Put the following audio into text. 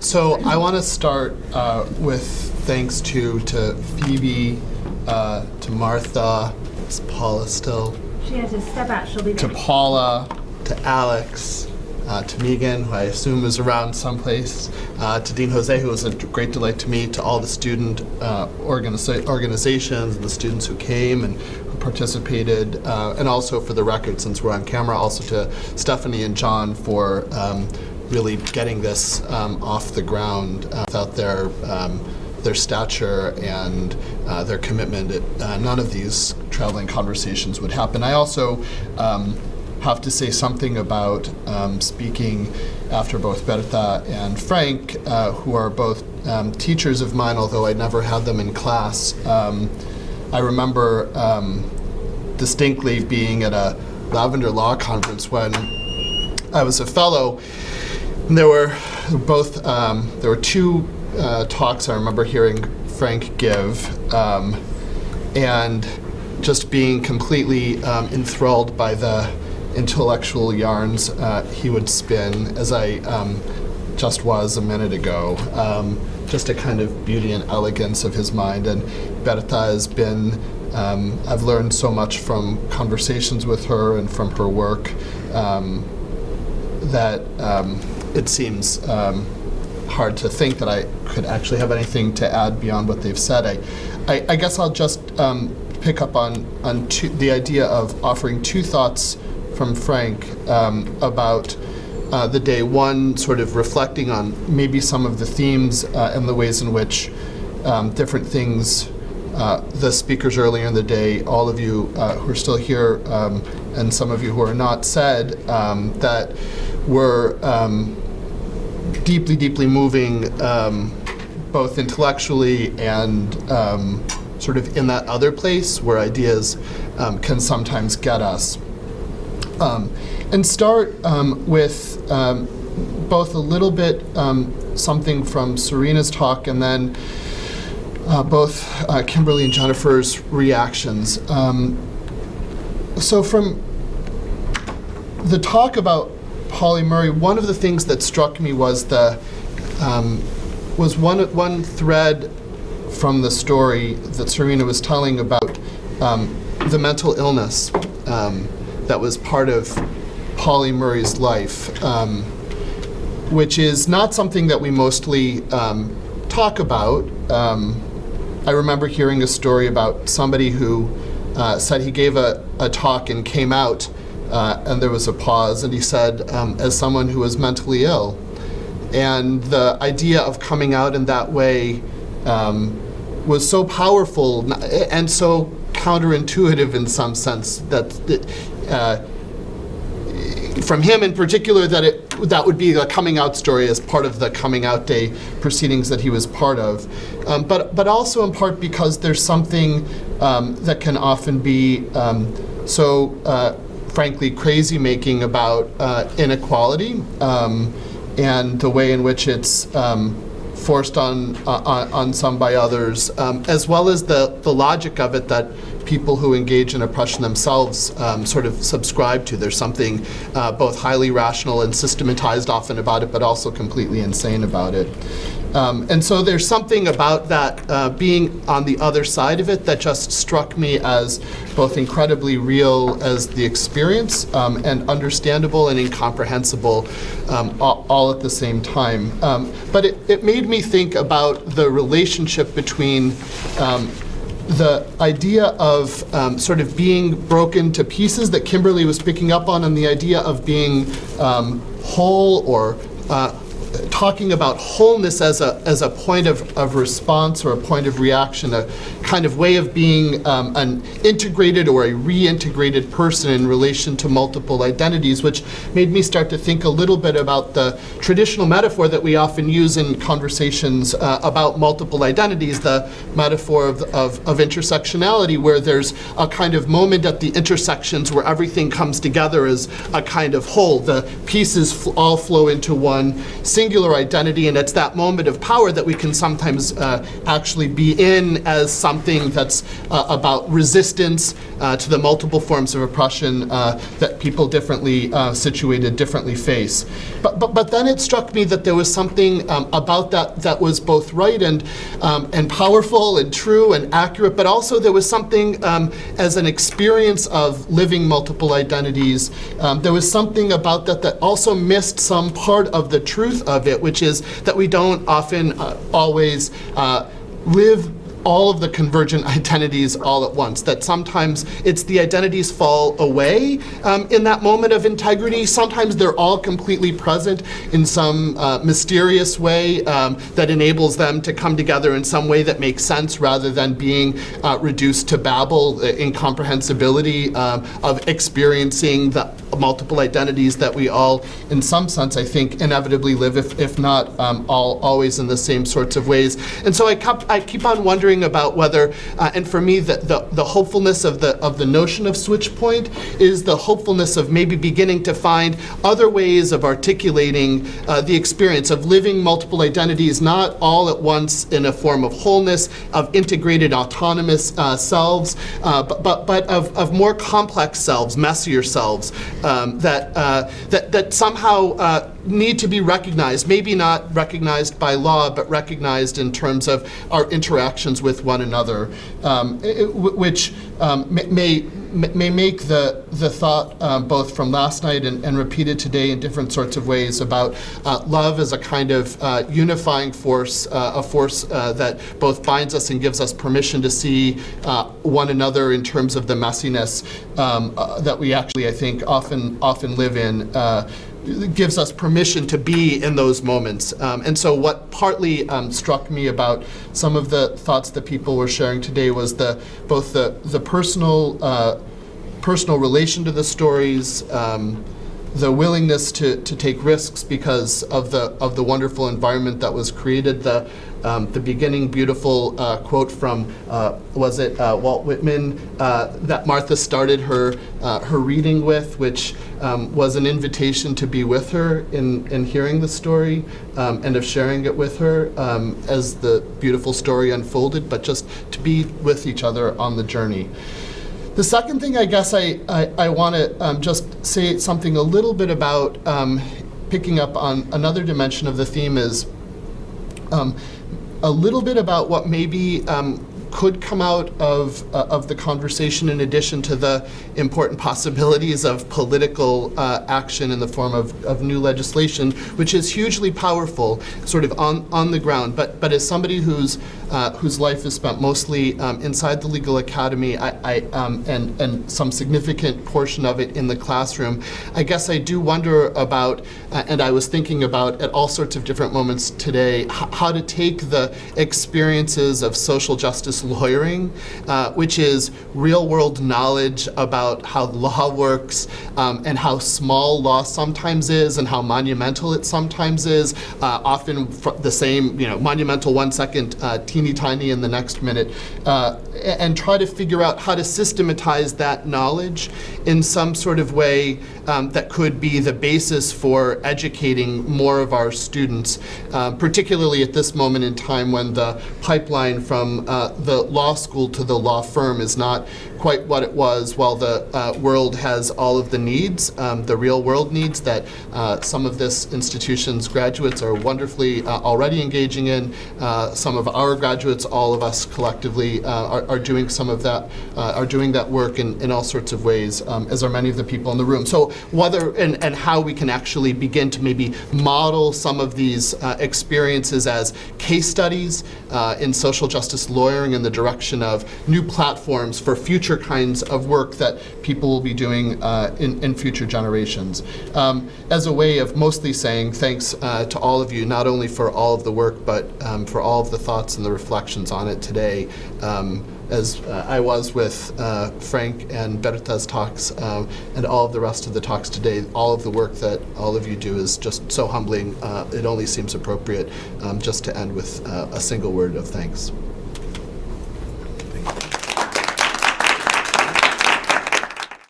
So I want to start with thanks to Phoebe, to Martha, is Paula still? She had to step out, she'll be there. To Paula, to Alex, to Megan, who I assume is around someplace, to Dean Jose, who was a great delight to meet, to all the student organizations and the students who came and who participated, and also for the record, since we're on camera, also to Stephanie and John for really getting this off the ground. Without their stature and their commitment, none of these traveling conversations would happen. I also have to say something about speaking after both Berta and Frank, who are both teachers of mine, although I never had them in class. I remember distinctly being at a Lavender Law Conference when I was a fellow. And there were two talks I remember hearing Frank give, and just being completely enthralled by the intellectual yarns he would spin, as I just was a minute ago. Just a kind of beauty and elegance of his mind. And Berta has been, I've learned so much from conversations with her and from her work that it seems hard to think that I could actually have anything to add beyond what they've said. I guess I'll just pick up on the idea of offering two thoughts from Frank about the day. One, sort of reflecting on maybe some of the themes and the ways in which different things the speakers earlier in the day, all of you who are still here and some of you who are not, said that were deeply, deeply moving, both intellectually and sort of in that other place where ideas can sometimes get us. And start with both a little bit something from Serena's talk and then both Kimberly and Jennifer's reactions. So from the talk about Pauli Murray, one of the things that struck me was one thread from the story that Serena was telling about the mental illness that was part of Pauli Murray's life, which is not something that we mostly talk about. I remember hearing a story about somebody who said he gave a talk and came out, and there was a pause, and he said, as someone who was mentally ill. And the idea of coming out in that way was so powerful and so counterintuitive in some sense that from him in particular, that would be a coming out story as part of the coming out day proceedings that he was part of. But also in part because there's something that can often be so frankly crazy making about inequality and the way in which it's forced on some by others, as well as the logic of it that people who engage in oppression themselves sort of subscribe to. There's something both highly rational and systematized often about it, but also completely insane about it. And so there's something about that being on the other side of it that just struck me as both incredibly real as the experience and understandable and incomprehensible all at the same time. But it made me think about the relationship between the idea of sort of being broken to pieces that Kimberly was picking up on, and the idea of being whole, or talking about wholeness as a point of response or a point of reaction, a kind of way of being an integrated or a reintegrated person in relation to multiple identities, which made me start to think a little bit about the traditional metaphor that we often use in conversations about multiple identities, the metaphor of intersectionality, where there's a kind of moment at the intersections where everything comes together as a kind of whole. The pieces all flow into one singular particular identity, and it's that moment of power that we can sometimes actually be in as something that's about resistance to the multiple forms of oppression that people differently situated differently face. But then it struck me that there was something about that was both right and powerful and true and accurate, but also there was something as an experience of living multiple identities. There was something about that also missed some part of the truth of it, which is that we don't often always live all of the convergent identities all at once, that sometimes it's the identities fall away in that moment of integrity. Sometimes they're all completely present in some mysterious way that enables them to come together in some way that makes sense rather than being reduced to babble, incomprehensibility of experiencing the multiple identities that we all, in some sense, I think, inevitably live, if not always in the same sorts of ways. And so I keep on wondering about whether, and for me, the hopefulness of the notion of switch point is the hopefulness of maybe beginning to find other ways of articulating the experience of living multiple identities, not all at once in a form of wholeness, of integrated autonomous selves, but of more complex selves, messier selves, that somehow need to be recognized, maybe not recognized by law, but recognized in terms of our interactions with one another, which may make the thought both from last night and repeated today in different sorts of ways about love as a kind of unifying force, a force that both binds us and gives us permission to see one another in terms of the messiness that we actually, I think, often live in. Gives us permission to be in those moments. And so what partly struck me about some of the thoughts that people were sharing today was both the personal relation to the stories, the willingness to take risks because of the wonderful environment that was created, the beginning beautiful quote from was it Walt Whitman that Martha started her reading with, which was an invitation to be with her in hearing the story and of sharing it with her as the beautiful story unfolded, but just to be with each other on the journey. The second thing I guess I want to just say something a little bit about, picking up on another dimension of the theme, is a little bit about what maybe could come out of the conversation in addition to the important possibilities of political action in the form of new legislation, which is hugely powerful, sort of on the ground. But as somebody whose life is spent mostly inside the legal academy, and some significant portion of it in the classroom, I guess I do wonder about, and I was thinking about at all sorts of different moments today, how to take the experiences of social justice lawyering, which is real-world knowledge about how law works, and how small law sometimes is, and how monumental it sometimes is, often the same, monumental 1 second, teeny tiny in the next minute, and try to figure out how to systematize that knowledge in some sort of way that could be the basis for educating more of our students, particularly at this moment in time when the pipeline from the law school to the law firm is not quite what it was, while the world has all of the needs, the real world needs that some of this institution's graduates are wonderfully already engaging in. Some of our graduates, all of us collectively, are doing some of that, are doing that work in all sorts of ways, as are many of the people in the room. So whether and how we can actually begin to maybe model some of these experiences as case studies in social justice lawyering in the direction of new platforms for future kinds of work that people will be doing in future generations. As a way of mostly saying thanks to all of you, not only for all of the work, but for all of the thoughts and the reflections on it today. As I was with Frank and Berta's talks and all of the rest of the talks today, all of the work that all of you do is just so humbling. It only seems appropriate just to end with a single word of thanks.